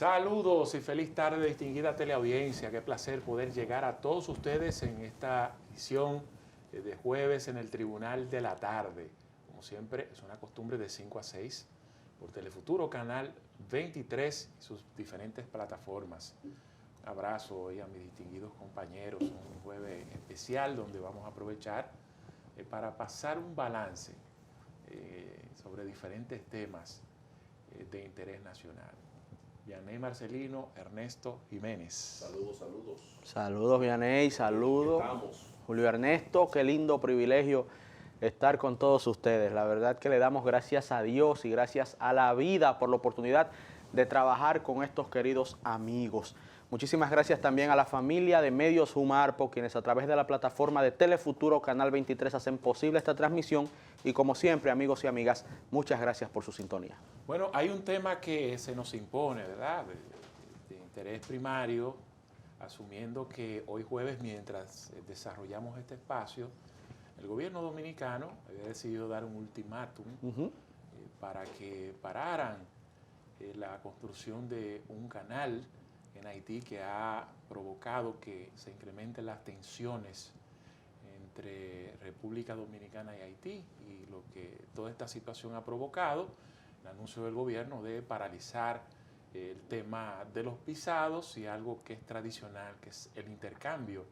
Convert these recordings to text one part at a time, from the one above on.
Saludos y feliz tarde, distinguida teleaudiencia. Qué placer poder llegar a todos ustedes en esta edición de jueves en el Tribunal de la Tarde. Como siempre, es una costumbre de 5 a 6 por Telefuturo, Canal 23 y sus diferentes plataformas. Un abrazo hoy a mis distinguidos compañeros. Un jueves especial donde vamos a aprovechar para pasar un balance sobre diferentes temas de interés nacional. Vianey Marcelino, Ernesto Jiménez. Saludos, saludos. Saludos, Vianey, saludos. Estamos. Julio Ernesto, qué lindo privilegio estar con todos ustedes. La verdad que le damos gracias a Dios y gracias a la vida por la oportunidad de trabajar con estos queridos amigos. Muchísimas gracias también a la familia de Medios Jumarpo, quienes a través de la plataforma de Telefuturo Canal 23 hacen posible esta transmisión. Y como siempre, amigos y amigas, muchas gracias por su sintonía. Bueno, hay un tema que se nos impone, ¿verdad? De interés primario, asumiendo que hoy jueves, mientras desarrollamos este espacio, el gobierno dominicano había decidido dar un ultimátum para que pararan la construcción de un canal en Haití que ha provocado que se incrementen las tensiones entre República Dominicana y Haití, y lo que toda esta situación ha provocado, el anuncio del gobierno de paralizar el tema de los visados y algo que es tradicional, que es el intercambio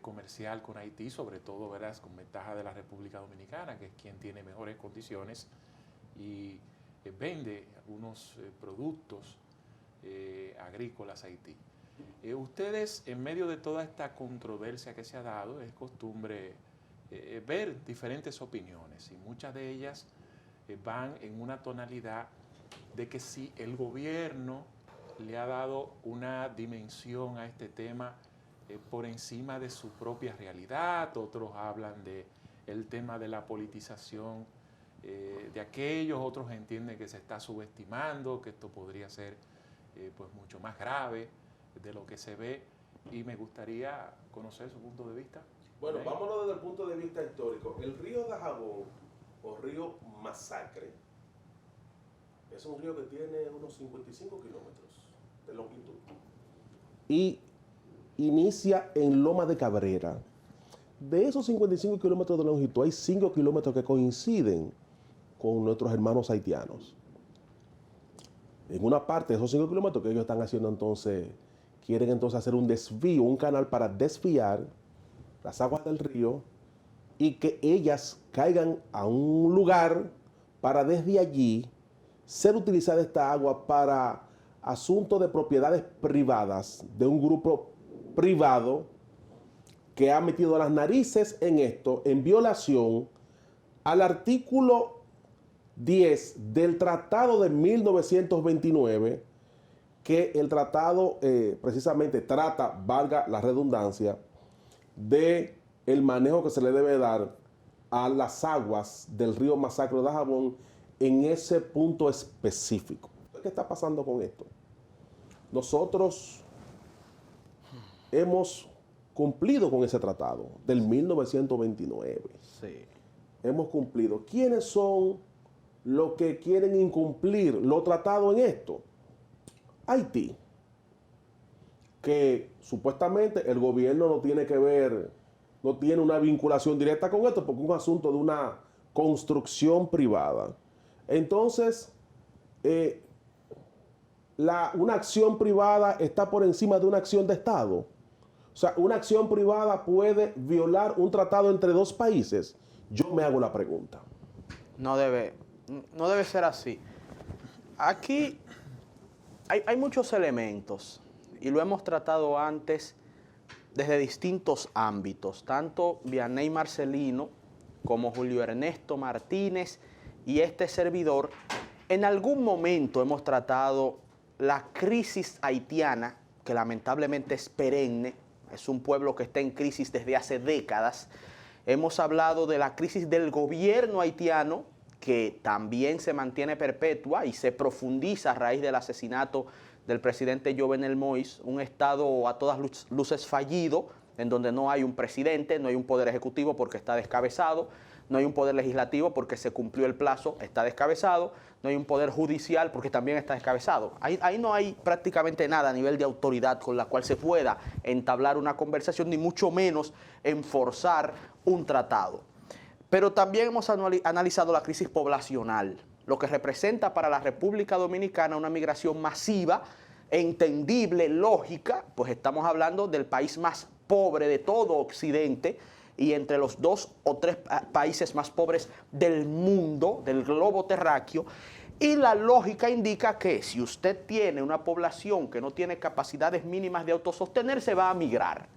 comercial con Haití, sobre todo, verás, con ventaja de la República Dominicana, que es quien tiene mejores condiciones y vende algunos productos agrícolas a Haití. Ustedes, en medio de toda esta controversia que se ha dado, es costumbre ver diferentes opiniones, y muchas de ellas van en una tonalidad de que si el gobierno le ha dado una dimensión a este tema por encima de su propia realidad. Otros hablan del tema de la politización de aquellos, otros entienden que se está subestimando, que esto podría ser pues mucho más grave de lo que se ve, y me gustaría conocer su punto de vista. Bueno, vámonos desde el punto de vista histórico. El río Dajabón, o río Masacre, es un río que tiene unos 55 kilómetros de longitud. Y inicia en Loma de Cabrera. De esos 55 kilómetros de longitud, hay 5 kilómetros que coinciden con nuestros hermanos haitianos. En una parte de esos 5 kilómetros que ellos están haciendo entonces, quieren entonces hacer un desvío, un canal para desviar las aguas del río y que ellas caigan a un lugar para desde allí ser utilizada esta agua para asuntos de propiedades privadas de un grupo privado que ha metido las narices en esto en violación al artículo 10 del Tratado de 1929, que el tratado precisamente trata, valga la redundancia, de el manejo que se le debe dar a las aguas del río Masacre de Dajabón en ese punto específico. ¿Qué está pasando con esto? Nosotros hemos cumplido con ese tratado del 1929. Sí. Hemos cumplido. ¿Quiénes son los que quieren incumplir lo tratado en esto? Haití, que supuestamente el gobierno no tiene que ver, no tiene una vinculación directa con esto porque es un asunto de una construcción privada. Entonces, una acción privada está por encima de una acción de Estado. O sea, una acción privada puede violar un tratado entre dos países. Yo me hago la pregunta. No debe ser así. Aquí hay muchos elementos y lo hemos tratado antes desde distintos ámbitos. Tanto Vianey Marcelino como Julio Ernesto Martínez y este servidor, en algún momento hemos tratado la crisis haitiana, que lamentablemente es perenne, es un pueblo que está en crisis desde hace décadas. Hemos hablado de la crisis del gobierno haitiano, que también se mantiene perpetua y se profundiza a raíz del asesinato del presidente Jovenel Moïse, un Estado a todas luces fallido, en donde no hay un presidente, no hay un poder ejecutivo porque está descabezado, no hay un poder legislativo porque se cumplió el plazo, está descabezado, no hay un poder judicial porque también está descabezado. Ahí no hay prácticamente nada a nivel de autoridad con la cual se pueda entablar una conversación, ni mucho menos enforzar un tratado. Pero también hemos analizado la crisis poblacional, lo que representa para la República Dominicana una migración masiva, entendible, lógica, pues estamos hablando del país más pobre de todo Occidente y entre los 2 o 3 países más pobres del mundo, del globo terráqueo, y la lógica indica que si usted tiene una población que no tiene capacidades mínimas de autosostenerse, va a migrar.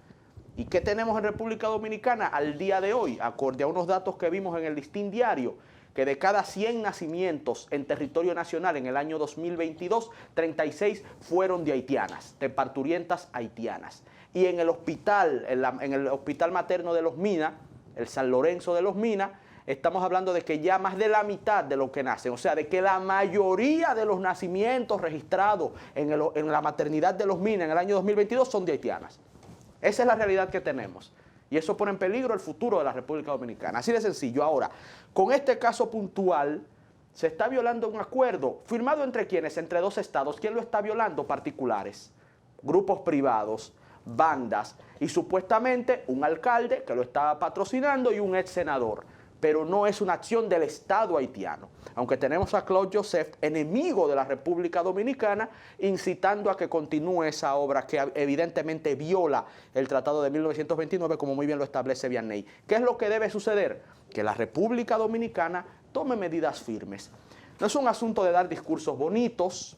¿Y qué tenemos en República Dominicana al día de hoy? Acorde a unos datos que vimos en el Listín Diario, que de cada 100 nacimientos en territorio nacional en el año 2022, 36 fueron de haitianas, de parturientas haitianas. Y en el hospital, en el hospital materno de Los Minas, el San Lorenzo de Los Minas, estamos hablando de que ya más de la mitad de los que nacen, o sea, de que la mayoría de los nacimientos registrados en la maternidad de Los Minas en el año 2022 son de haitianas. Esa es la realidad que tenemos. Y eso pone en peligro el futuro de la República Dominicana. Así de sencillo. Ahora, con este caso puntual, se está violando un acuerdo firmado entre ¿quiénes? Entre 2 estados. ¿Quién lo está violando? Particulares, grupos privados, bandas y supuestamente un alcalde que lo estaba patrocinando y un ex senador. Pero no es una acción del Estado haitiano. Aunque tenemos a Claude Joseph, enemigo de la República Dominicana, incitando a que continúe esa obra que evidentemente viola el Tratado de 1929, como muy bien lo establece Vianney. ¿Qué es lo que debe suceder? Que la República Dominicana tome medidas firmes. No es un asunto de dar discursos bonitos,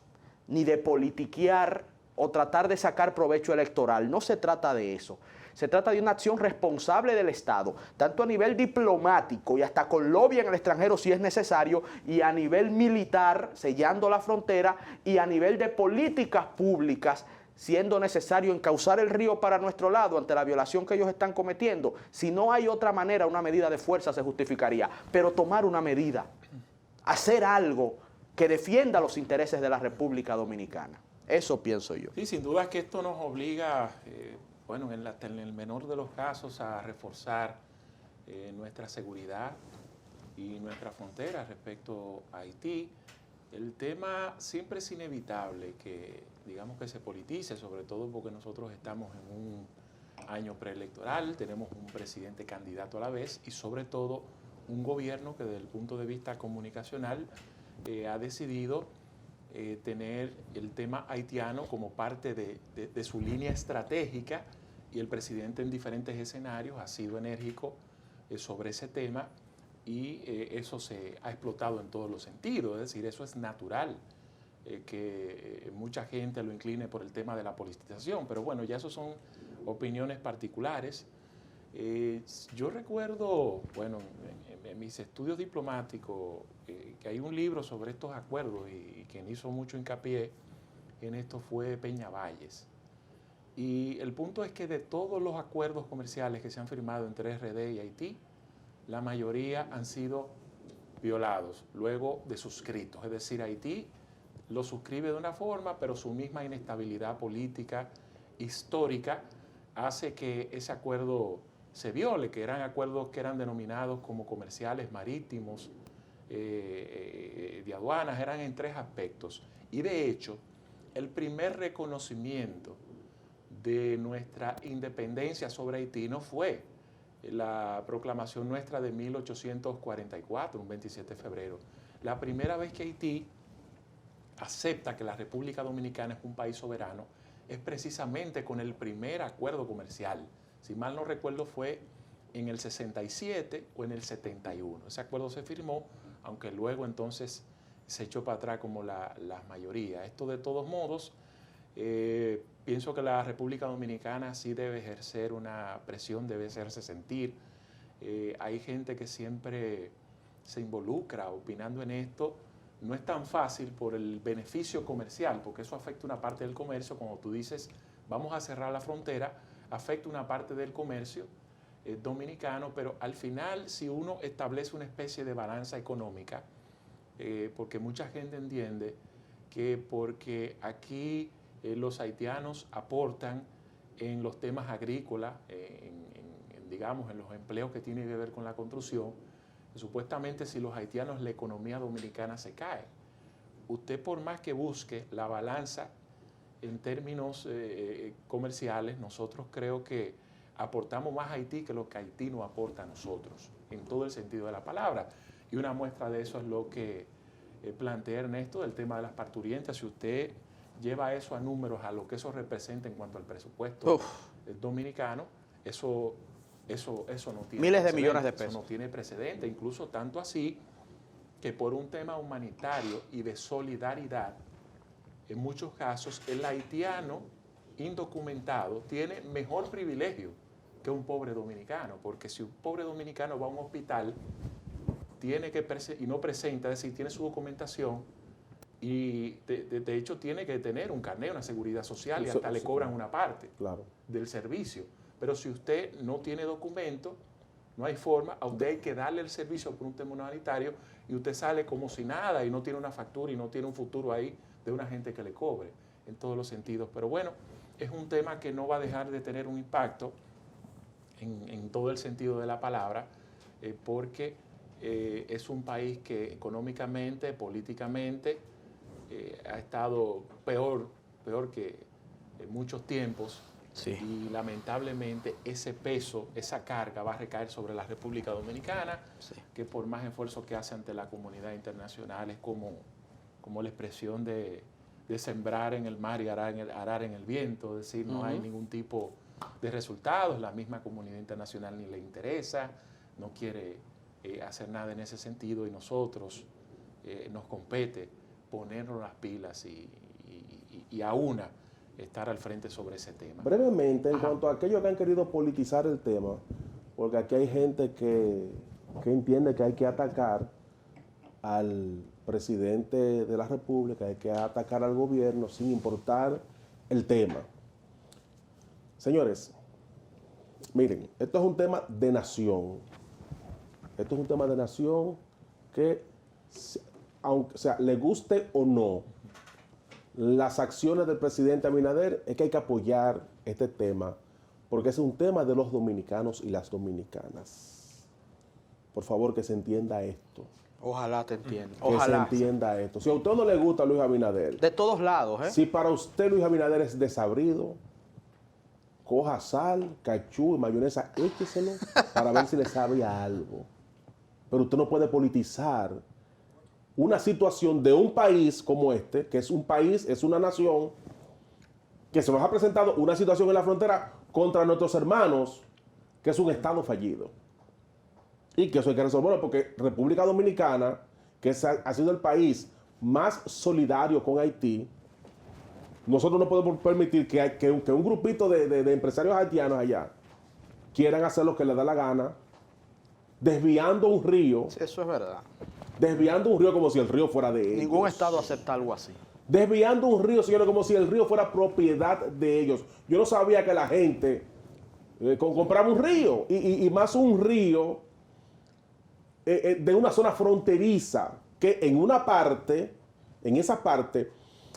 ni de politiquear o tratar de sacar provecho electoral. No se trata de eso. Se trata de una acción responsable del Estado, tanto a nivel diplomático y hasta con lobby en el extranjero si es necesario, y a nivel militar, sellando la frontera, y a nivel de políticas públicas, siendo necesario encauzar el río para nuestro lado ante la violación que ellos están cometiendo. Si no hay otra manera, una medida de fuerza se justificaría, pero tomar una medida, hacer algo que defienda los intereses de la República Dominicana. Eso pienso yo. Sí, sin duda que esto nos obliga, bueno, en el menor de los casos, a reforzar nuestra seguridad y nuestra frontera respecto a Haití. El tema siempre es inevitable que, digamos, que se politice, sobre todo porque nosotros estamos en un año preelectoral, tenemos un presidente candidato a la vez y sobre todo un gobierno que desde el punto de vista comunicacional ha decidido tener el tema haitiano como parte de su línea estratégica, y el presidente en diferentes escenarios ha sido enérgico sobre ese tema y eso se ha explotado en todos los sentidos. Es decir, eso es natural, que mucha gente lo incline por el tema de la politización, pero bueno, ya eso son opiniones particulares. Yo recuerdo, bueno, en mis estudios diplomáticos, que hay un libro sobre estos acuerdos y quien hizo mucho hincapié en esto fue Peñavalles. Y el punto es que de todos los acuerdos comerciales que se han firmado entre RD y Haití, la mayoría han sido violados luego de suscritos. Es decir, Haití lo suscribe de una forma, pero su misma inestabilidad política histórica hace que ese acuerdo se viole, que eran acuerdos que eran denominados como comerciales, marítimos, de aduanas, eran en 3 aspectos. Y de hecho, el primer reconocimiento de nuestra independencia sobre Haití no fue la proclamación nuestra de 1844, un 27 de febrero. La primera vez que Haití acepta que la República Dominicana es un país soberano es precisamente con el primer acuerdo comercial. Si mal no recuerdo, fue en el 67 o en el 71. Ese acuerdo se firmó, aunque luego entonces se echó para atrás como la mayoría. Esto, de todos modos, pienso que la República Dominicana sí debe ejercer una presión, debe hacerse sentir. Hay gente que siempre se involucra opinando en esto. No es tan fácil por el beneficio comercial, porque eso afecta una parte del comercio. Como tú dices, vamos a cerrar la frontera, afecta una parte del comercio dominicano, pero al final, si uno establece una especie de balanza económica, porque mucha gente entiende que porque aquí los haitianos aportan en los temas agrícolas, digamos, en los empleos que tienen que ver con la construcción, Supuestamente si los haitianos, la economía dominicana se cae. Usted por más que busque la balanza en términos comerciales, nosotros creo que aportamos más a Haití que lo que Haití nos aporta a nosotros, en todo el sentido de la palabra. Y una muestra de eso es lo que plantea Ernesto del tema de las parturientas. Si usted lleva eso a números, a lo que eso representa en cuanto al presupuesto dominicano, eso no tiene miles de millones de Eso pesos. no tiene precedente, incluso tanto así que por un tema humanitario y de solidaridad, en muchos casos el haitiano indocumentado tiene mejor privilegio que un pobre dominicano, porque si un pobre dominicano va a un hospital tiene que y no presenta, es decir, tiene su documentación y de hecho tiene que tener un carnet, una seguridad social y hasta le cobran una parte del servicio. Pero si usted no tiene documento, no hay forma, a usted hay que darle el servicio por un tema humanitario y usted sale como si nada y no tiene una factura y no tiene un futuro ahí de una gente que le cobre en todos los sentidos. Pero bueno, es un tema que no va a dejar de tener un impacto en todo el sentido de la palabra, porque es un país que económicamente, políticamente, ha estado peor que en muchos tiempos. Sí. Y lamentablemente ese peso, esa carga va a recaer sobre la República Dominicana, sí, que por más esfuerzo que hace ante la comunidad internacional es como la expresión de sembrar en el mar y arar en el viento, es decir, no hay ningún tipo de resultados, la misma comunidad internacional ni le interesa, no quiere hacer nada en ese sentido y nosotros nos compete ponernos las pilas y a una estar al frente sobre ese tema. Brevemente, en cuanto a aquellos que han querido politizar el tema, porque aquí hay gente que entiende que hay que atacar al presidente de la República, hay que atacar al gobierno sin importar el tema. Señores, miren, esto es un tema de nación. Esto es un tema de nación que, aunque, o sea, le guste o no las acciones del presidente Abinader, es que hay que apoyar este tema, porque es un tema de los dominicanos y las dominicanas. Por favor, que se entienda esto. Ojalá te entienda. Que se entienda esto. Si a usted no le gusta Luis Abinader, de todos lados, si para usted Luis Abinader es desabrido, coja sal, cachú y mayonesa, écheselo para ver si le sabe a algo. Pero usted no puede politizar una situación de un país como este, que es un país, es una nación, que se nos ha presentado una situación en la frontera contra nuestros hermanos, que es un Estado fallido. Y que eso hay que resolverlo porque República Dominicana, que ha sido el país más solidario con Haití, nosotros no podemos permitir que un grupito de empresarios haitianos allá quieran hacer lo que les da la gana, desviando un río. Sí, eso es verdad. Desviando un río como si el río fuera de ellos. Ningún Estado acepta algo así. Desviando un río, señores, como si el río fuera propiedad de ellos. Yo no sabía que la gente compraba un río, y más un río de una zona fronteriza, que en una parte, en esa parte,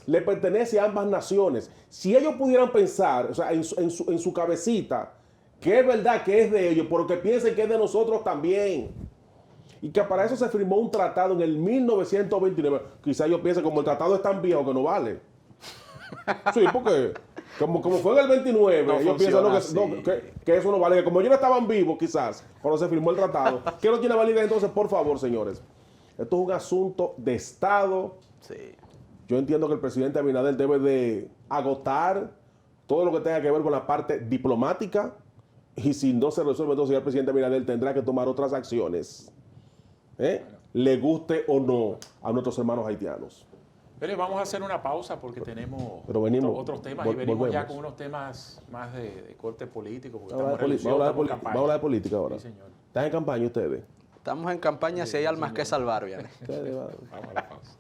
le pertenece a ambas naciones. Si ellos pudieran pensar, o sea, en su cabecita, que es verdad que es de ellos, pero que piensen que es de nosotros también. Y que para eso se firmó un tratado en el 1929. Quizás yo piense, como el tratado es tan viejo que no vale. Sí, porque como fue en el 29, no ellos piensan que eso no vale. Que como ellos no estaban vivos, quizás, cuando se firmó el tratado, que no tiene validez. Entonces, por favor, señores, esto es un asunto de Estado. Sí. Yo entiendo que el presidente Abinader debe de agotar todo lo que tenga que ver con la parte diplomática. Y si no se resuelve, entonces el presidente Abinader tendrá que tomar otras acciones. Le guste o no a nuestros hermanos haitianos. Pero vamos a hacer una pausa porque tenemos otros temas y venimos ya con unos temas más de corte político. Vamos a hablar de política ahora. Sí, señor. ¿Están en campaña ustedes? Estamos en campaña si hay almas que salvar, bien. Vamos a la pausa.